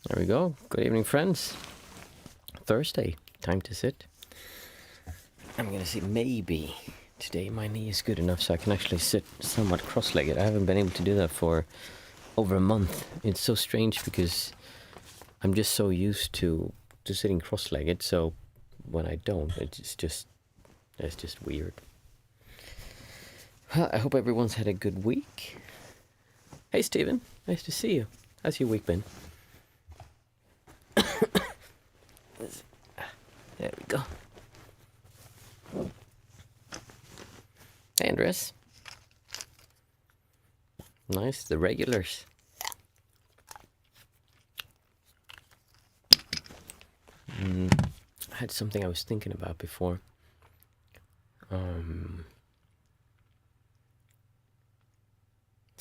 There we go. Good evening, friends. Thursday, time to sit. I'm gonna see, maybe today my knee is good enough so I can actually sit somewhat cross-legged. I haven't been able to do that for over a month. It's so strange because I'm just so used to sitting cross-legged, so when I don't, it's just weird. Well, I hope everyone's had a good week. Hey Stephen, nice to see you. How's your week been? There we go. Hey Andres. Nice, the regulars. I had something I was thinking about before. It's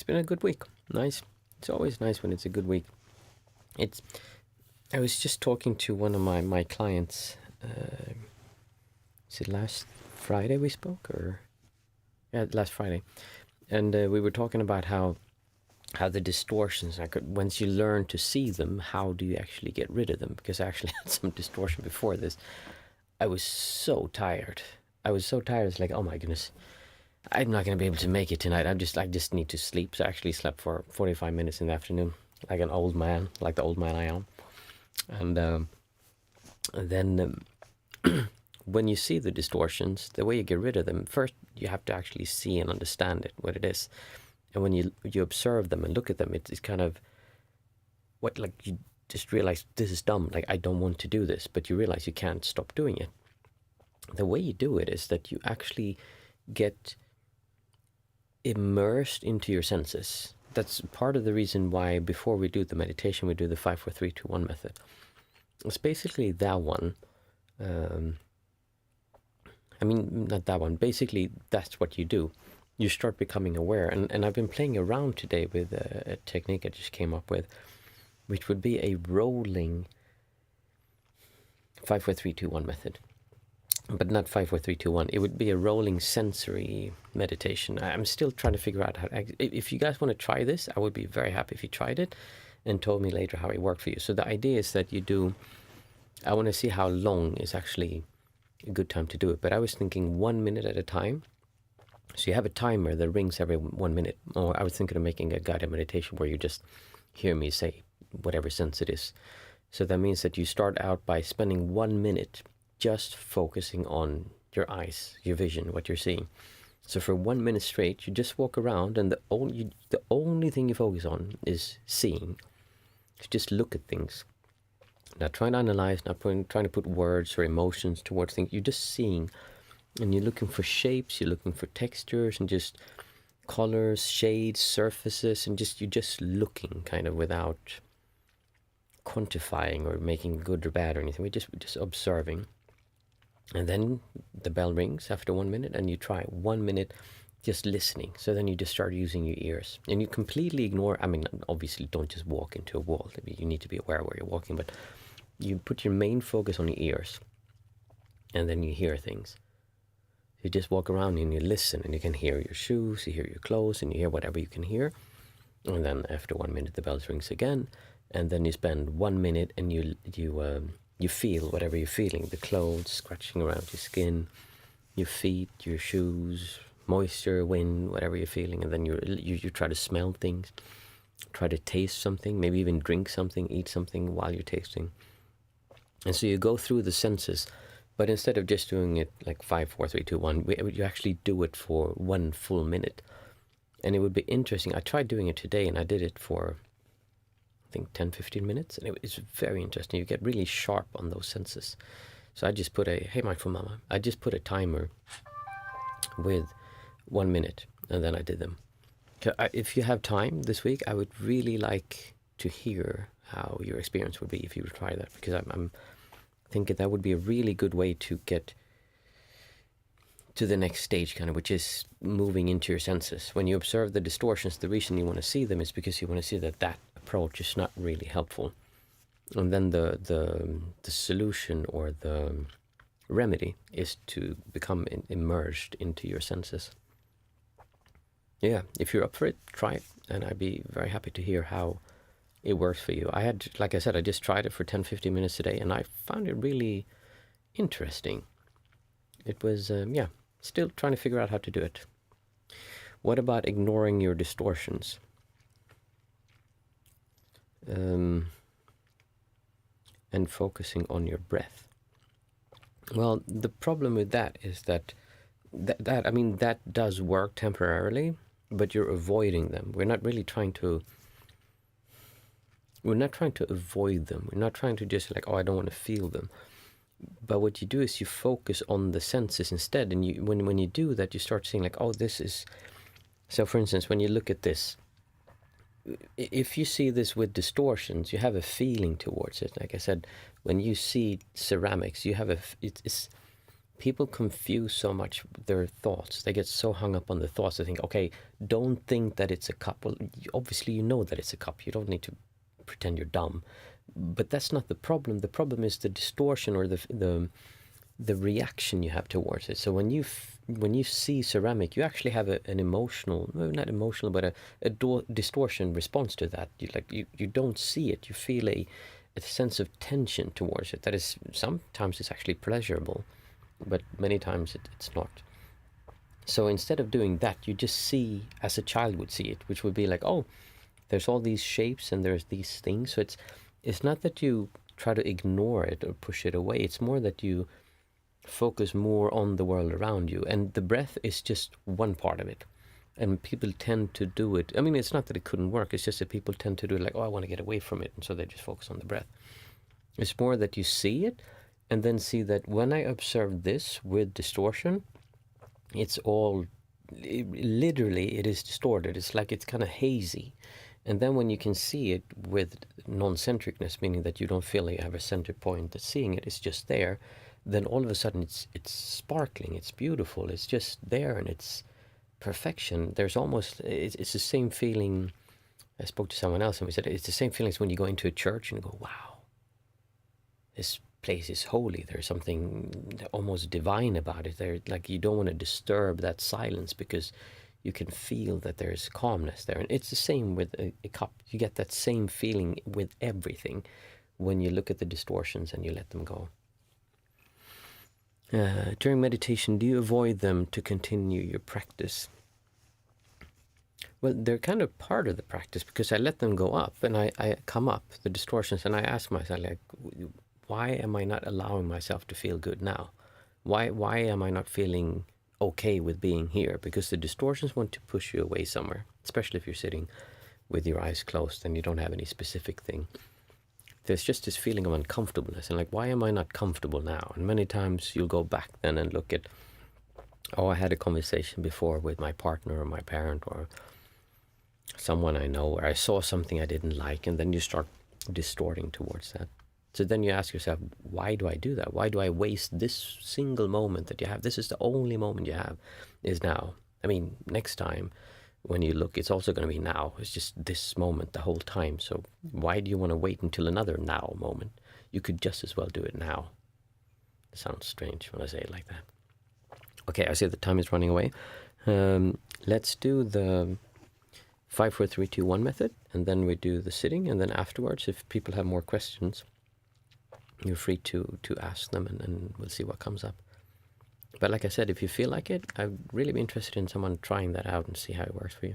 been a good week. Nice. It's always nice when it's a good week. I was just talking to one of my clients. Is it last Friday we spoke, or yeah, last Friday, and we were talking about how the distortions, once you learn to see them, how do you actually get rid of them? Because I actually had some distortion before this. I was so tired. It's like, oh my goodness, I'm not going to be able to make it tonight. I just need to sleep. So I actually slept for 45 minutes in the afternoon, like an old man, like the old man I am. And then when you see the distortions, the way you get rid of them, first you have to actually see and understand what it is. And when you observe them and look at them, it's kind of you just realize this is dumb. Like, I don't want to do this, but you realize you can't stop doing it. The way you do it is that you actually get immersed into your senses. That's part of the reason why before we do the meditation, we do the 5, 4, 3, 2, 1 method. It's basically that one. Not that one. Basically, that's what you do. You start becoming aware. And I've been playing around today with a technique I just came up with, which would be a rolling 5, 4, 3, 2, 1 method. But not 5, 4, 3, 2, 1. It would be a rolling sensory meditation. I'm still trying to figure out how to... If you guys want to try this, I would be very happy if you tried it and told me later how it worked for you. So the idea is that you do... I want to see how long is actually a good time to do it. But I was thinking 1 minute at a time. So you have a timer that rings every 1 minute. Or I was thinking of making a guided meditation where you just hear me say whatever sense it is. So that means that you start out by spending 1 minute just focusing on your eyes, your vision, what you're seeing. So for 1 minute straight, you just walk around, and the only thing you focus on is seeing. You just look at things. Not trying to analyze, trying to put words or emotions towards things. You're just seeing, and you're looking for shapes, you're looking for textures, and just colors, shades, surfaces, and you're just looking, kind of, without quantifying or making good or bad or anything. We're just observing. And then the bell rings after 1 minute, and you try 1 minute just listening. So then you just start using your ears, and you completely ignore... obviously don't just walk into a wall. You need to be aware where you're walking, but you put your main focus on your ears, and then you hear things. You just walk around and you listen, and you can hear your shoes, you hear your clothes, and you hear whatever you can hear. And then after 1 minute, the bell rings again, and then you spend 1 minute and you feel whatever you're feeling, the clothes scratching around your skin, your feet, your shoes, moisture, wind, whatever you're feeling. And then you try to smell things, try to taste something, maybe even drink something, eat something while you're tasting. And so you go through the senses, but instead of just doing it like 5, 4, 3, 2, 1, you actually do it for 1 full minute. And it would be interesting. I tried doing it today, and I did it for, I think, 10, 15 minutes. And it's very interesting. You get really sharp on those senses. So I just put hey, Mindful Mama, I just put a timer with 1 minute, and then I did them. So if you have time this week, I would really like to hear how your experience would be if you would try that, because I'm thinking that would be a really good way to get to the next stage, kind of, which is moving into your senses. When you observe the distortions, the reason you want to see them is because you want to see that approach is not really helpful. And then the solution or the remedy is to become immersed into your senses. Yeah, if you're up for it, try it, and I'd be very happy to hear how it works for you. Like I said, I just tried it for 10-15 minutes today, and I found it really interesting. It was, still trying to figure out how to do it. What about ignoring your distortions? And focusing on your breath. Well, the problem with that is that does work temporarily, but you're avoiding them. We're not trying to avoid them. We're not trying to just like, oh, I don't want to feel them. But what you do is you focus on the senses instead. And when you do that, you start seeing like, oh, this is... So for instance, when you look at this, if you see this with distortions, you have a feeling towards it. Like I said, when you see ceramics, you have people confuse so much their thoughts. They get so hung up on the thoughts. They think, okay, don't think that it's a cup. Well, obviously you know that it's a cup. You don't need to pretend you're dumb. But that's not the problem. The problem is the distortion or the reaction you have towards it. So when you see ceramic, you actually have an emotional, not emotional, but a distortion response to that. You don't see it. You feel a sense of tension towards it. That is, sometimes it's actually pleasurable, but many times it's not. So instead of doing that, you just see as a child would see it, which would be like, oh, there's all these shapes and there's these things. So it's not that you try to ignore it or push it away. It's more that you focus more on the world around you. And the breath is just one part of it. And people tend to do it. I mean, it's not that it couldn't work. It's just that people tend to do it like, oh, I want to get away from it. And so they just focus on the breath. It's more that you see it and then see that when I observe this with distortion, literally it is distorted. It's like it's kind of hazy. And then when you can see it with non-centricness, meaning that you don't feel like you have a center point that's seeing it, it's just there, then all of a sudden it's sparkling, it's beautiful, it's just there, and it's perfection. There's almost, it's the same feeling. I spoke to someone else and we said it's the same feeling as when you go into a church and you go, wow, this place is holy. There's something almost divine about it. There, like, you don't want to disturb that silence because you can feel that there's calmness there. And it's the same with a cup. You get that same feeling with everything when you look at the distortions and you let them go. During meditation, do you avoid them to continue your practice? Well, they're kind of part of the practice because I let them go up and I come up, the distortions, and I ask myself, like, why am I not allowing myself to feel good now? Why am I not feeling okay with being here? Because the distortions want to push you away somewhere, especially if you're sitting with your eyes closed and you don't have any specific thing. There's just this feeling of uncomfortableness and like, why am I not comfortable now? And many times you'll go back then and look at, oh, I had a conversation before with my partner or my parent or someone I know where I saw something I didn't like, and then you start distorting towards that. So then you ask yourself, why do I do that? Why do I waste this single moment that you have? This is the only moment you have, is now. I mean, next time when you look, it's also going to be now. It's just this moment the whole time. So why do you want to wait until another now moment? You could just as well do it now. It sounds strange when I say it like that. Okay, I see the time is running away. Let's do the 5, 4, 3, 2, 1 method, and then we do the sitting, and then afterwards, if people have more questions, you're free to ask them, and we'll see what comes up. But like I said, if you feel like it, I'd really be interested in someone trying that out and see how it works for you.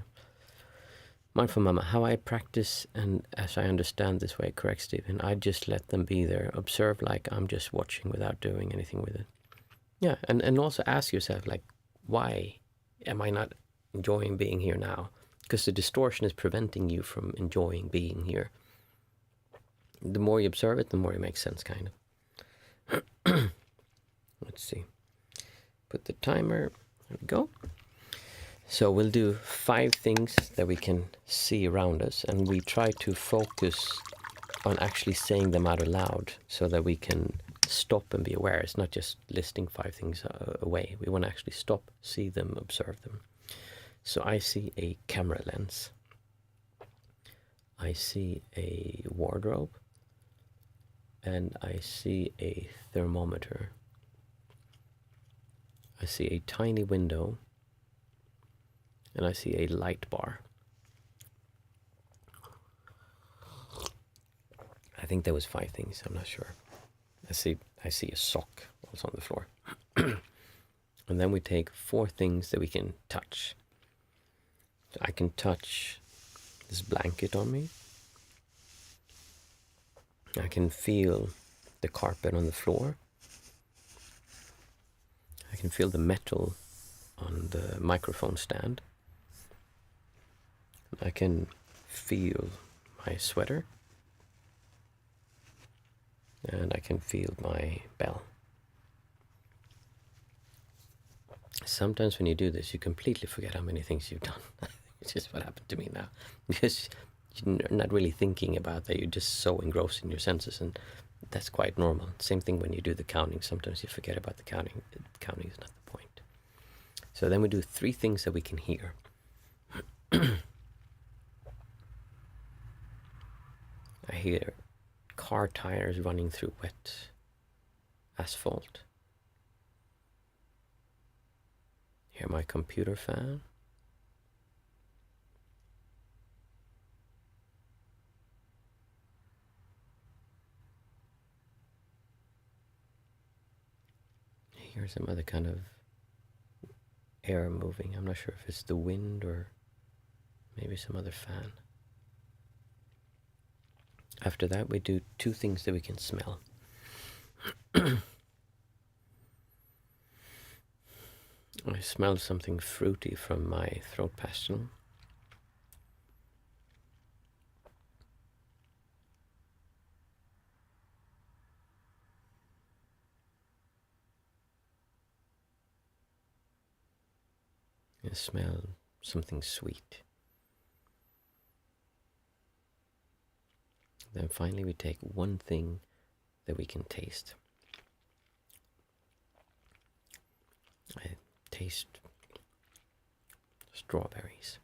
Mindful Mama, how I practice, and as I understand this way, correct, Stephen, I just let them be there, observe like I'm just watching without doing anything with it. Yeah, and also ask yourself, like, why am I not enjoying being here now? Because the distortion is preventing you from enjoying being here. The more you observe it, the more it makes sense, kind of. Let's see. Put the timer. There we go. So we'll do 5 things that we can see around us, and we try to focus on actually saying them out aloud so that we can stop and be aware. It's not just listing 5 things away. We want to actually stop, see them, observe them. So I see a camera lens. I see a wardrobe. And I see a thermometer. I see a tiny window. And I see a light bar. I think there was 5 things. I'm not sure. I see a sock also on the floor. And then we take 4 things that we can touch. So I can touch this blanket on me. I can feel the carpet on the floor. I can feel the metal on the microphone stand. I can feel my sweater. And I can feel my bell. Sometimes when you do this, you completely forget how many things you've done. It's just what happened to me now. Because you're not really thinking about that. You're just so engrossed in your senses, and that's quite normal. Same thing when you do the counting. Sometimes you forget about the counting. Counting is not the point. So then we do 3 things that we can hear. I hear car tires running through wet asphalt. Hear my computer fan. Hear some other kind of air moving. I'm not sure if it's the wind or maybe some other fan. After that, we do 2 things that we can smell. I smell something fruity from my throat pastille. I smell something sweet. Then finally we take 1 thing that we can taste. I taste strawberries.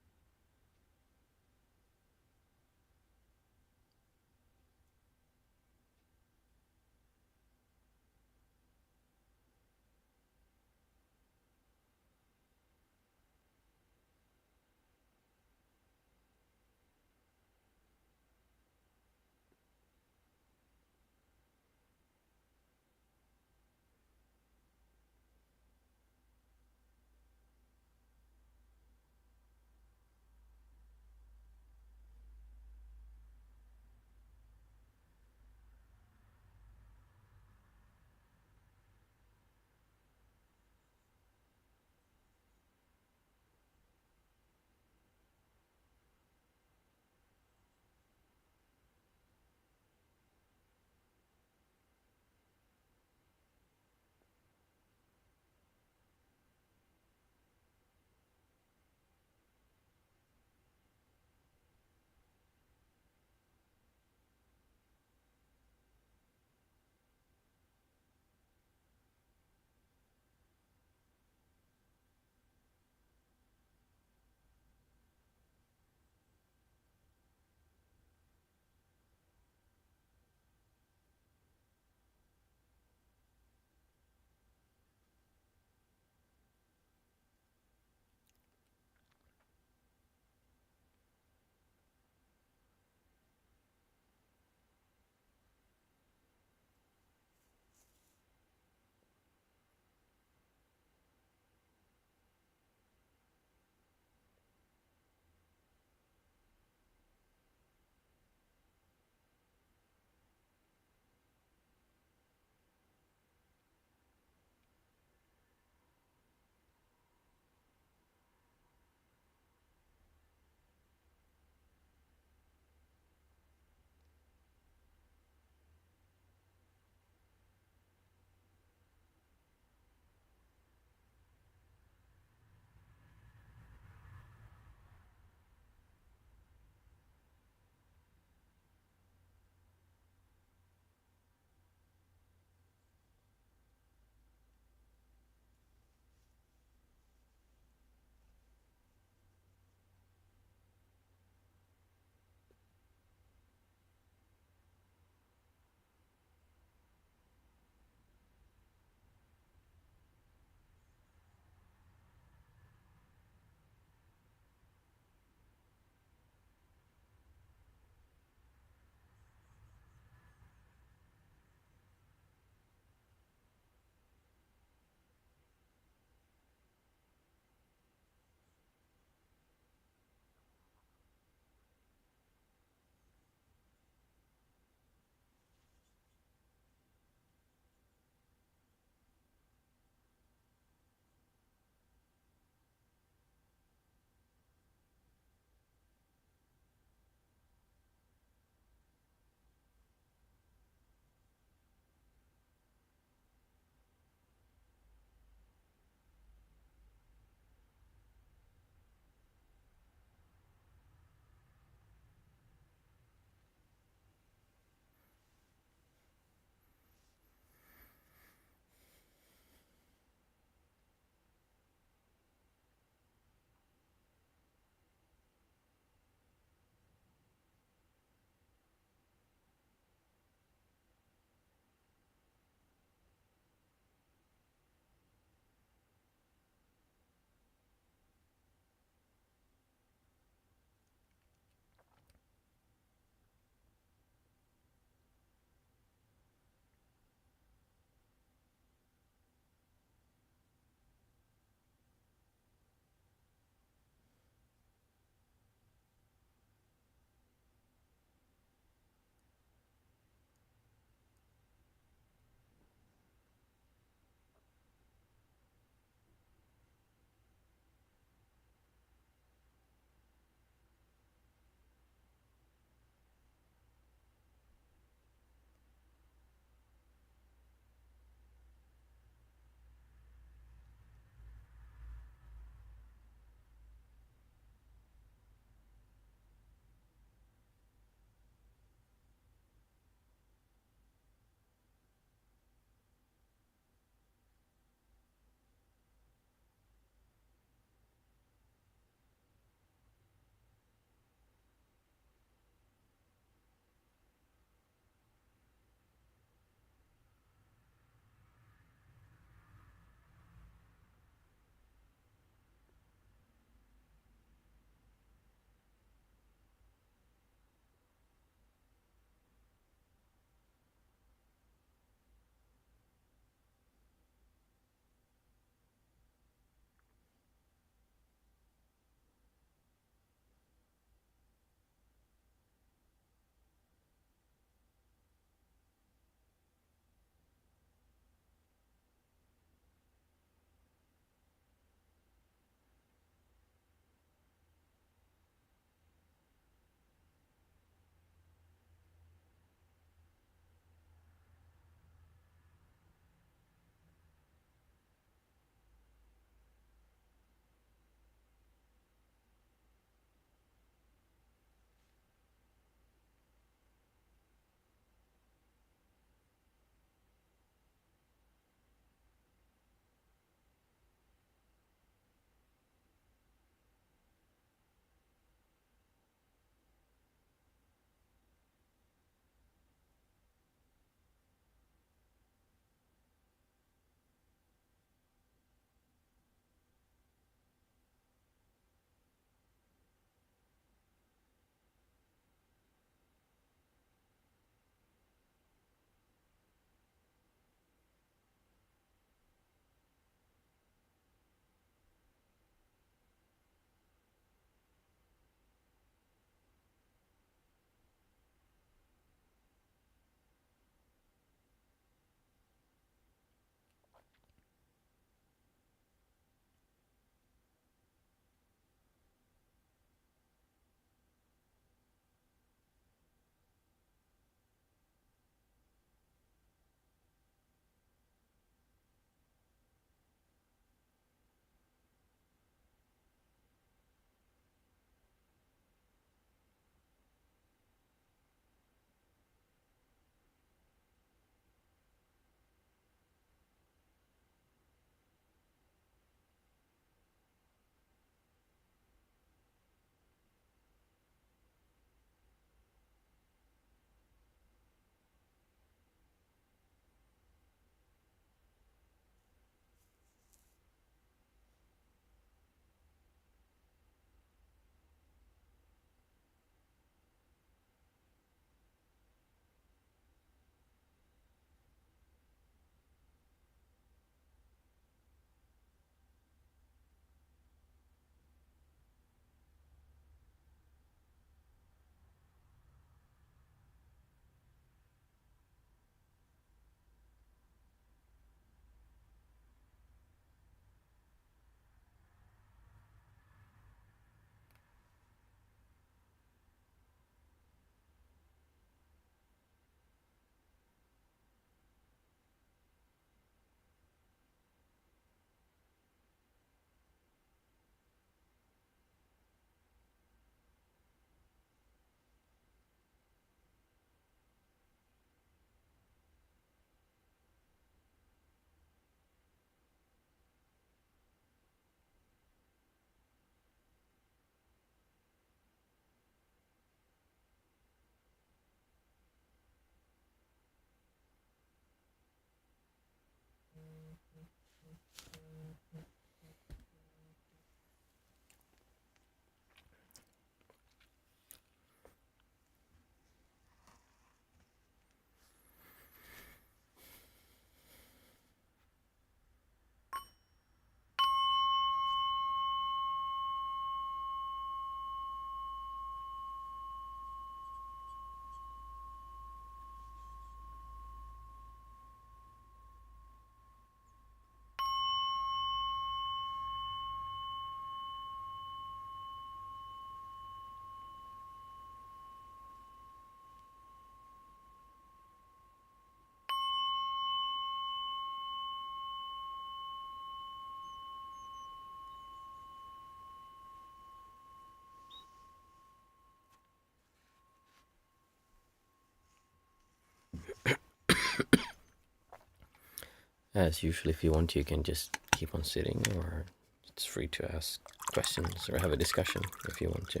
As usual, if you want, you can just keep on sitting, or it's free to ask questions or have a discussion if you want to.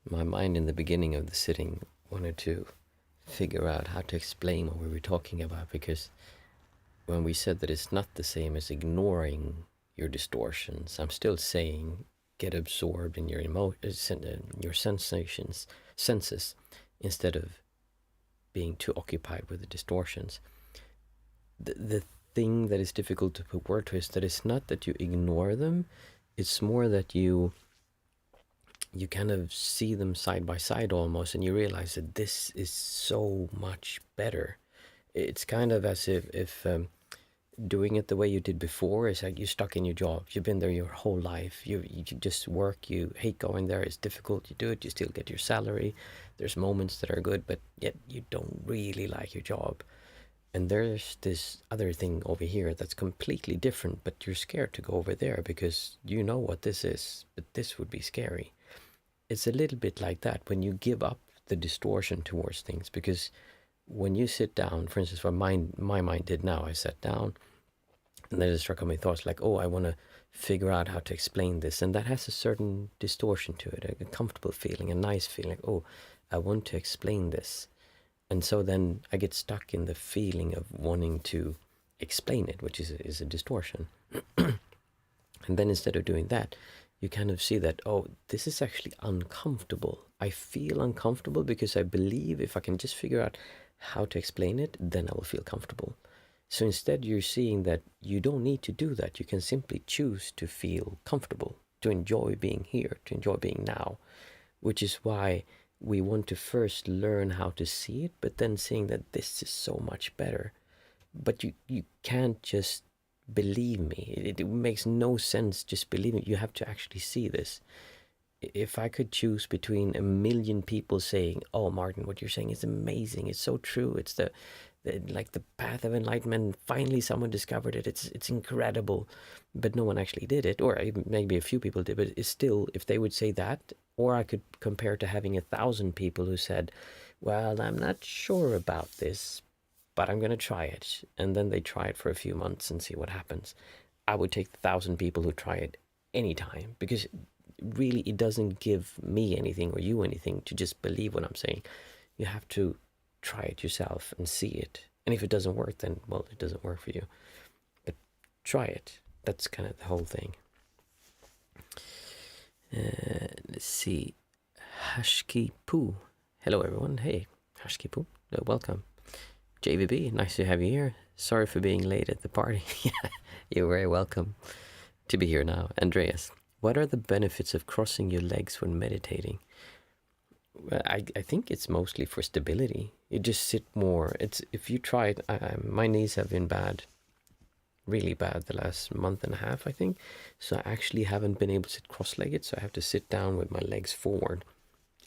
My mind in the beginning of the sitting wanted to figure out how to explain what we were talking about, because when we said that it's not the same as ignoring your distortions, I'm still saying get absorbed in your your senses, instead of being too occupied with the distortions. The thing that is difficult to put word to is that it's not that you ignore them, it's more that you kind of see them side by side almost, and you realize that this is so much better. It's kind of as if doing it the way you did before is like you're stuck in your job. You've been there your whole life. You just work. You hate going there. It's difficult. You do it. You still get your salary. There's moments that are good, but yet you don't really like your job. And there's this other thing over here that's completely different, but you're scared to go over there because you know what this is, but this would be scary. It's a little bit like that when you give up the distortion towards things, because when you sit down, for instance, what my mind did now, I sat down and then it struck on me thoughts like, oh, I want to figure out how to explain this. And that has a certain distortion to it, a comfortable feeling, a nice feeling like, oh, I want to explain this. And so then I get stuck in the feeling of wanting to explain it, which is a distortion. And then instead of doing that, you kind of see that, oh, this is actually uncomfortable. I feel uncomfortable because I believe if I can just figure out how to explain it, then I will feel comfortable. So instead, you're seeing that you don't need to do that. You can simply choose to feel comfortable, to enjoy being here, to enjoy being now, which is why we want to first learn how to see it, but then seeing that this is so much better. But you can't just believe me. It makes no sense just believing. You have to actually see this. If I could choose between a million people saying, oh, Martin, what you're saying is amazing, it's so true, it's the like the path of enlightenment, finally someone discovered it, it's incredible, but no one actually did it, or maybe a few people did, but it's still, if they would say that, or I could compare to having 1,000 people who said, well, I'm not sure about this, but I'm going to try it. And then they try it for a few months and see what happens. I would take 1,000 people who try it anytime, because really it doesn't give me anything or you anything to just believe what I'm saying. You have to try it yourself and see it. And if it doesn't work, then, well, it doesn't work for you. But try it. That's kind of the whole thing. Let's see. Hashki Poo. Hello, everyone. Hey, Hashki Poo. Welcome. JVB, nice to have you here. Sorry for being late at the party. You're very welcome to be here now. Andreas, what are the benefits of crossing your legs when meditating? Well, I think it's mostly for stability. You just sit more. It's if you try it. My knees have been bad, really bad, the last month and a half, I think. So I actually haven't been able to sit cross-legged. So I have to sit down with my legs forward.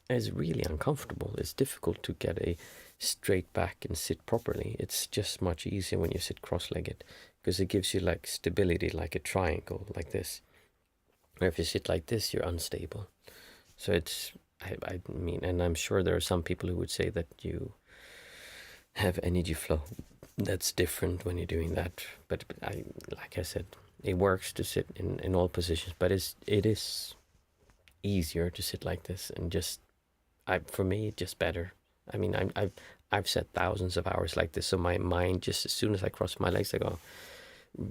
And it's really uncomfortable. It's difficult to get a straight back and sit properly. It's just much easier when you sit cross-legged, because it gives you like stability, like a triangle, like this. Or if you sit like this, you're unstable. So it's, I mean, and I'm sure there are some people who would say that you have energy flow that's different when you're doing that. But like I said, it works to sit in all positions, but it is easier to sit like this, and just, for me, just better. I mean, I've sat thousands of hours like this, so my mind, just as soon as I cross my legs, I go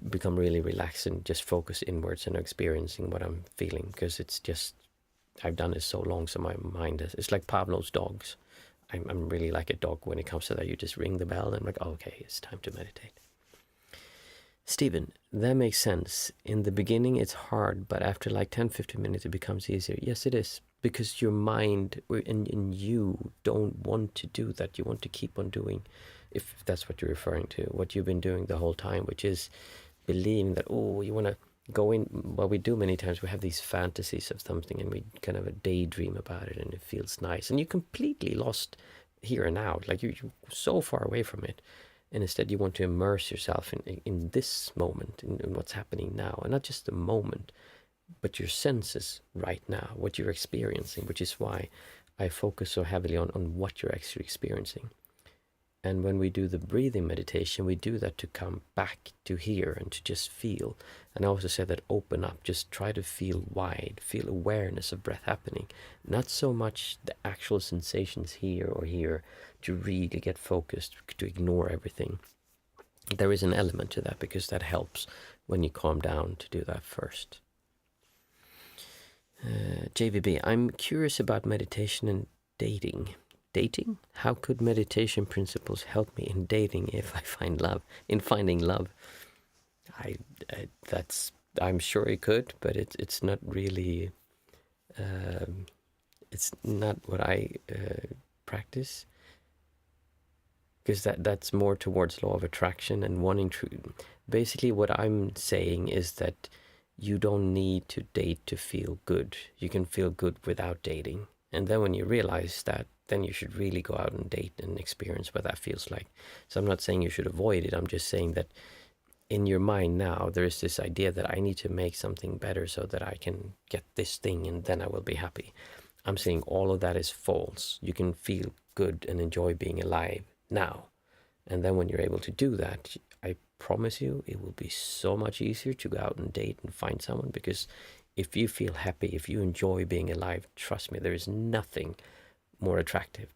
become really relaxed and just focus inwards and experiencing what I'm feeling, because it's just, I've done this so long, so my mind is, it's like Pavlov's dogs. I'm really like a dog when it comes to that. You just ring the bell and I'm like, oh, okay, it's time to meditate. Stephen, that makes sense. In the beginning, it's hard, but after like 10-15 minutes, it becomes easier. Yes, it is, because your mind and you don't want to do that. You want to keep on doing, if that's what you're referring to, what you've been doing the whole time, which is believing that, oh, you want to go in. What we do many times, we have these fantasies of something and we kind of a daydream about it and it feels nice. And you're completely lost here and now. Like you're so far away from it. And instead you want to immerse yourself in this moment, in what's happening now. And not just the moment, but your senses right now, what you're experiencing, which is why I focus so heavily on what you're actually experiencing. And when we do the breathing meditation, we do that to come back to here and to just feel. And I also said that open up, just try to feel wide, feel awareness of breath happening. Not so much the actual sensations here or here, to really get focused, to ignore everything. There is an element to that, because that helps when you calm down to do that first. JVB, I'm curious about meditation and dating. Dating? How could meditation principles help me in dating if I find love, in finding love? I'm sure it could, but it's not really, it's not what I practice, because that's more towards law of attraction and wanting to. Basically, what I'm saying is that you don't need to date to feel good. You can feel good without dating. And then when you realize that, then you should really go out and date and experience what that feels like. So I'm not saying you should avoid it. I'm just saying that in your mind now, there is this idea that I need to make something better so that I can get this thing and then I will be happy. I'm saying all of that is false. You can feel good and enjoy being alive now. And then when you're able to do that, I promise you, it will be so much easier to go out and date and find someone, because if you feel happy, if you enjoy being alive, trust me, there is nothing more attractive.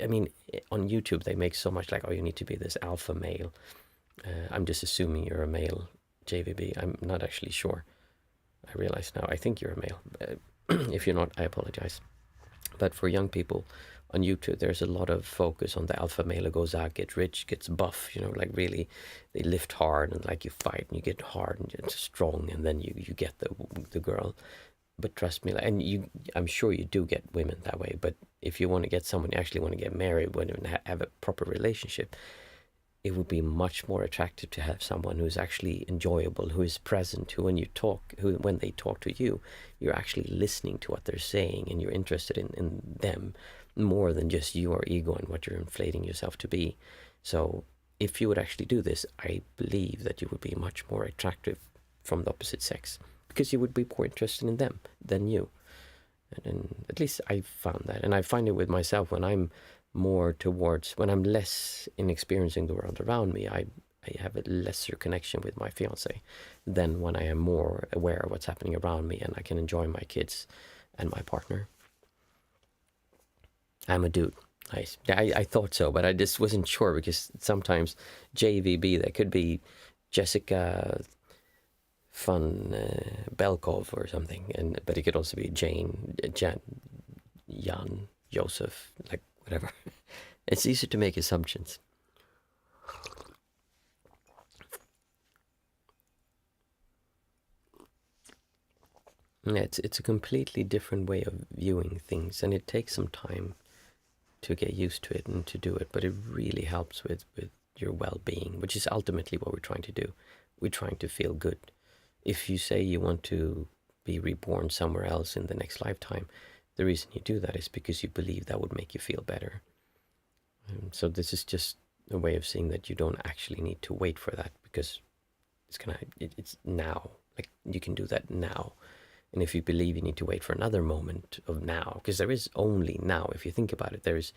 I mean, on YouTube, they make so much like, oh, you need to be this alpha male. I'm just assuming you're a male, JVB. I'm not actually sure. I realize now, I think you're a male. If you're not, I apologize. But for young people on YouTube, there's a lot of focus on the alpha male who goes out, gets rich, gets buff, like really, they lift hard and like you fight and you get hard and you're strong, and then you get the girl. But trust me, and I'm sure you do get women that way, but if you want to get someone, you actually want to get married, want to have a proper relationship, it would be much more attractive to have someone who's actually enjoyable, who is present, who when they talk to you, you're actually listening to what they're saying and you're interested in them more than just your ego and what you're inflating yourself to be. So if you would actually do this, I believe that you would be much more attractive from the opposite sex, because you would be more interested in them than you. And at least I found that. And I find it with myself when I'm when I'm less in experiencing the world around me, I have a lesser connection with my fiance than when I am more aware of what's happening around me and I can enjoy my kids and my partner. I'm a dude. Nice. I thought so, but I just wasn't sure, because sometimes JVB, that could be Jessica Van Belkov or something, but it could also be Jan, Joseph, like whatever. It's easy to make assumptions. Yeah, it's a completely different way of viewing things, and it takes some time to get used to it and to do it, but it really helps with your well-being, which is ultimately what we're trying to do. We're trying to feel good. If you say you want to be reborn somewhere else in the next lifetime, the reason you do that is because you believe that would make you feel better. So this is just a way of saying that you don't actually need to wait for that, because it's now. Like, you can do that now. And if you believe you need to wait for another moment of now, because there is only now. If you think about it, there is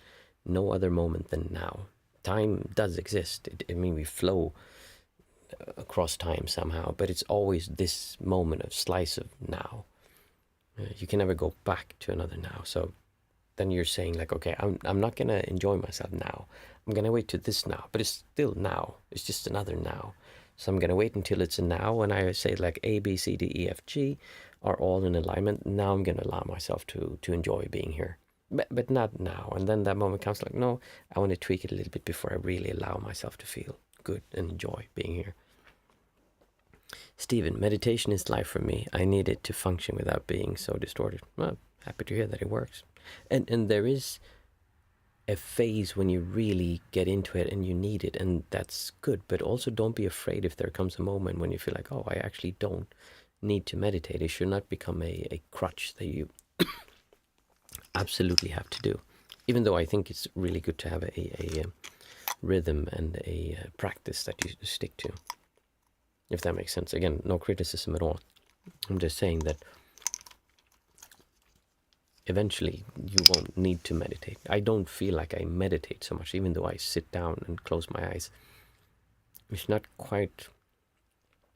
no other moment than now. Time does exist. We flow across time somehow, but it's always this moment of slice of now. You can never go back to another now. So then you're saying like, okay, I'm not going to enjoy myself now. I'm going to wait to this now, but it's still now. It's just another now. So I'm going to wait until it's a now, and I say like A, B, C, D, E, F, G are all in alignment. Now I'm going to allow myself to enjoy being here, but not now. And then that moment comes like, no, I want to tweak it a little bit before I really allow myself to feel good and enjoy being here. Stephen, meditation is life for me. I need it to function without being so distorted. Well, happy to hear that it works. And there is a phase when you really get into it and you need it, and that's good. But also don't be afraid if there comes a moment when you feel like, oh, I actually don't need to meditate. It should not become a crutch that you absolutely have to do. Even though I think it's really good to have a rhythm and a practice that you stick to. If that makes sense. Again, no criticism at all. I'm just saying that eventually you won't need to meditate. I don't feel like I meditate so much, even though I sit down and close my eyes. It's not quite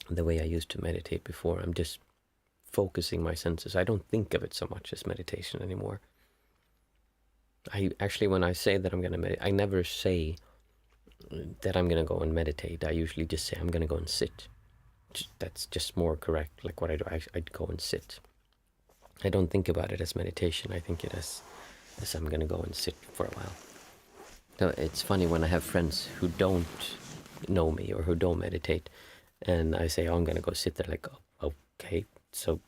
the way I used to meditate before. I'm just focusing my senses. I don't think of it so much as meditation anymore. I actually, when I say that I'm going to meditate, I never say that I'm going to go and meditate. I usually just say I'm going to go and sit. That's just more correct, like what I do. I'd go and sit. I don't think about it as meditation. I think it as I'm going to go and sit for a while. So it's funny when I have friends who don't know me or who don't meditate, and I say, oh, I'm going to go sit there, like, oh, okay, so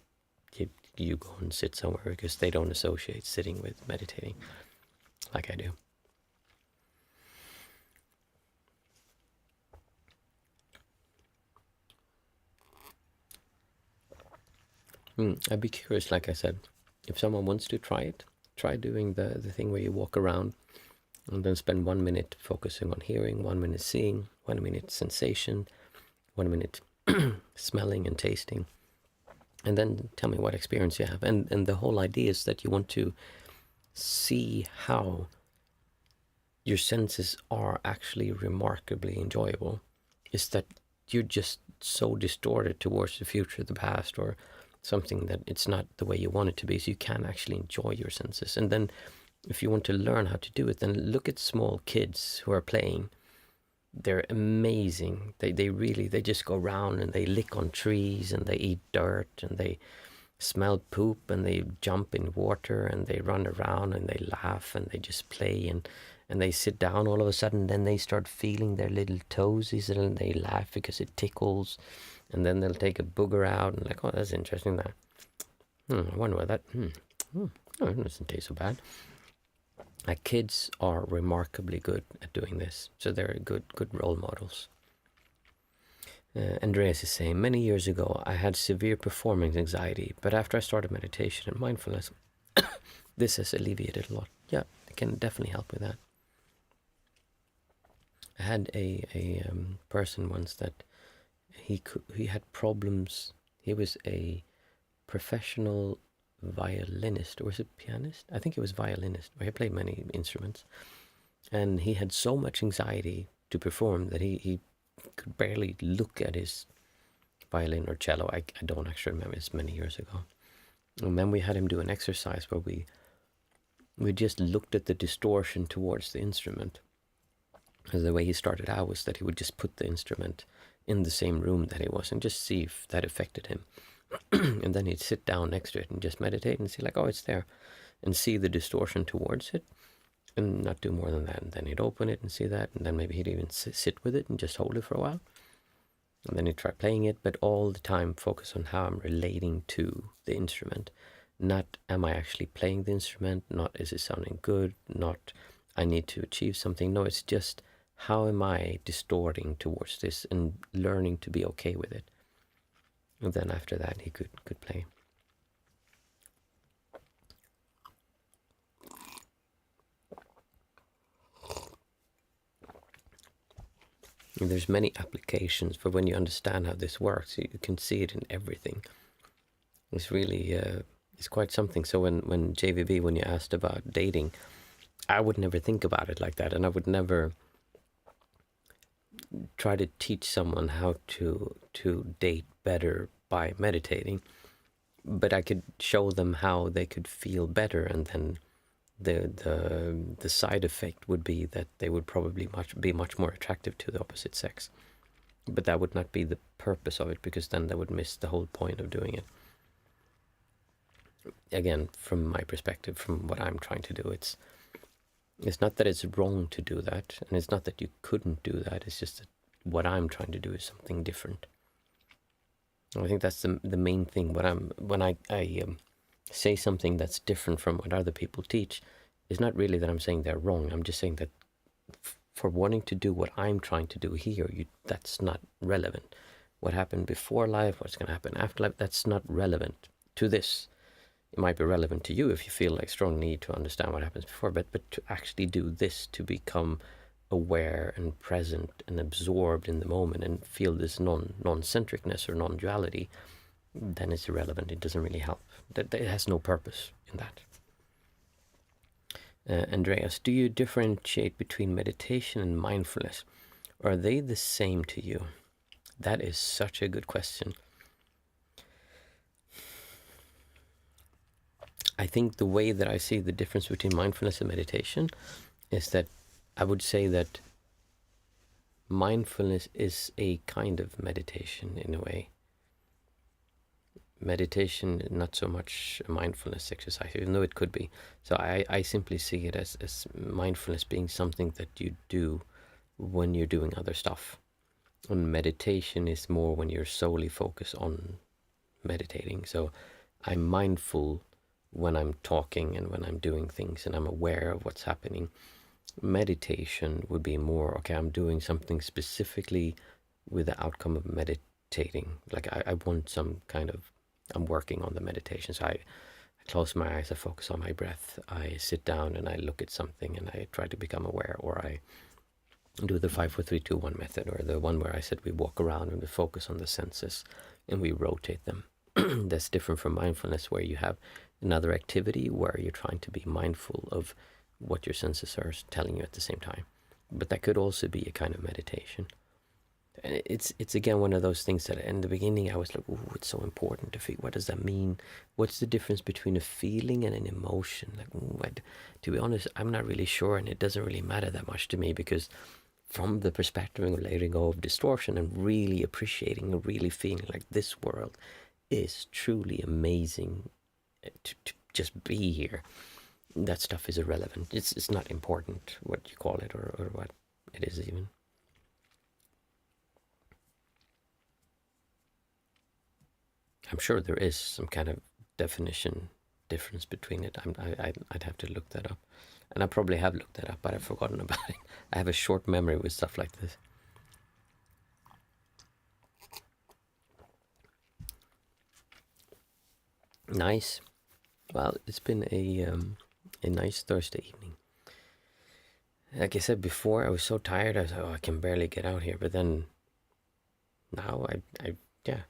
you go and sit somewhere, because they don't associate sitting with meditating like I do. I'd be curious, like I said, if someone wants to try it, try doing the thing where you walk around and then spend 1 minute focusing on hearing, 1 minute seeing, 1 minute sensation, 1 minute smelling and tasting, and then tell me what experience you have. And the whole idea is that you want to see how your senses are actually remarkably enjoyable. Is that you're just so distorted towards the future, the past, or something that it's not the way you want it to be, so you can actually enjoy your senses. And then if you want to learn how to do it, then look at small kids who are playing. They're amazing. They just go around and they lick on trees and they eat dirt and they smell poop and they jump in water and they run around and they laugh and they just play, and they sit down all of a sudden, then they start feeling their little toesies and they laugh because it tickles, and then they'll take a booger out and like, oh, that's interesting, that. I wonder what that, oh, it doesn't taste so bad. Like, kids are remarkably good at doing this, so they're good role models. Andreas is saying, many years ago I had severe performance anxiety, but after I started meditation and mindfulness, this has alleviated a lot. Yeah, it can definitely help with that. I had a person once that he had problems. He was a professional violinist, or was it pianist? I think he was violinist, where he played many instruments. And he had so much anxiety to perform that he could barely look at his violin or cello. I don't actually remember, it's many years ago. And then we had him do an exercise where we just looked at the distortion towards the instrument. And the way he started out was that he would just put the instrument in the same room that he was and just see if that affected him. And then he'd sit down next to it and just meditate and see, like, oh, it's there, and see the distortion towards it and not do more than that. And then he'd open it and see that, and then maybe he'd even sit with it and just hold it for a while. And then he'd try playing it, but all the time focus on how I'm relating to the instrument. Not am I actually playing the instrument, not is it sounding good, not I need to achieve something. No, it's just how am I distorting towards this and learning to be okay with it. And then after that he could play. And there's many applications for when you understand how this works. You can see it in everything. It's really, it's quite something. So when JVB, when you asked about dating, I would never think about it like that, and I would never try to teach someone how to date better by meditating, but I could show them how they could feel better, and then the side effect would be that they would probably be much more attractive to the opposite sex. But that would not be the purpose of it, because then they would miss the whole point of doing it. Again, from my perspective, from what I'm trying to do, it's not that it's wrong to do that, and it's not that you couldn't do that. It's just that what I'm trying to do is something different. I think that's the main thing. When I say something that's different from what other people teach, it's not really that I'm saying they're wrong. I'm just saying that for wanting to do what I'm trying to do here, that's not relevant. What happened before life, what's going to happen after life, that's not relevant to this. It might be relevant to you if you feel like strong need to understand what happens before, but to actually do this, to become aware and present and absorbed in the moment and feel this non-centricness or non-duality, then it's irrelevant. It doesn't really help. It has no purpose in that. Andreas, do you differentiate between meditation and mindfulness? Are they the same to you? That is such a good question. I think the way that I see the difference between mindfulness and meditation is that I would say that mindfulness is a kind of meditation in a way. Meditation, not so much a mindfulness exercise, even though it could be. So I simply see it as mindfulness being something that you do when you're doing other stuff. And meditation is more when you're solely focused on meditating. So I'm mindful when I'm talking and when I'm doing things, and I'm aware of what's happening. Meditation would be more, okay, I'm doing something specifically with the outcome of meditating. Like I want some kind of, I'm working on the meditation. So I close my eyes, I focus on my breath, I sit down and I look at something and I try to become aware, or I do the 5, 4, 3, 2, 1 method, or the one where I said we walk around and we focus on the senses and we rotate them. That's different from mindfulness, where you have another activity where you're trying to be mindful of what your senses are telling you at the same time. But that could also be a kind of meditation. And it's again one of those things that in the beginning I was like, oh, it's so important to feel, what does that mean? What's the difference between a feeling and an emotion? Like, to be honest, I'm not really sure, and it doesn't really matter that much to me, because from the perspective of letting go of distortion and really appreciating and really feeling like this world is truly amazing to just be here, that stuff is irrelevant. It's not important what you call it, or what it is even. I'm sure there is some kind of definition difference between it. I'd have to look that up. And I probably have looked that up, but I've forgotten about it. I have a short memory with stuff like this. Nice. Well, it's been a nice Thursday evening. Like I said before, I was so tired. I was like, oh, I can barely get out here. But then now yeah.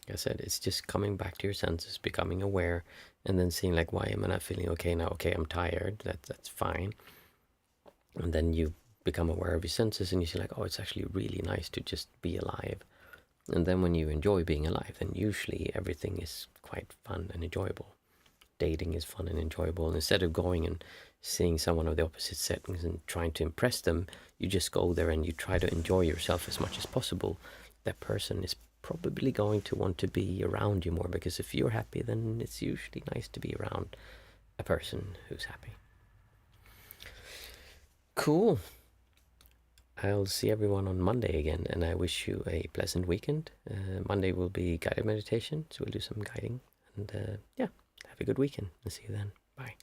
Like I said, it's just coming back to your senses, becoming aware, and then seeing like, why am I not feeling okay now? Okay, I'm tired. That's fine. And then you become aware of your senses, and you see like, oh, it's actually really nice to just be alive. And then when you enjoy being alive, then usually everything is quite fun and enjoyable. Dating is fun and enjoyable. And instead of going and seeing someone of the opposite settings and trying to impress them, you just go there and you try to enjoy yourself as much as possible. That person is probably going to want to be around you more, because if you're happy, then it's usually nice to be around a person who's happy. Cool. I'll see everyone on Monday again, and I wish you a pleasant weekend. Monday will be guided meditation, so we'll do some guiding. And yeah, have a good weekend, and see you then. Bye.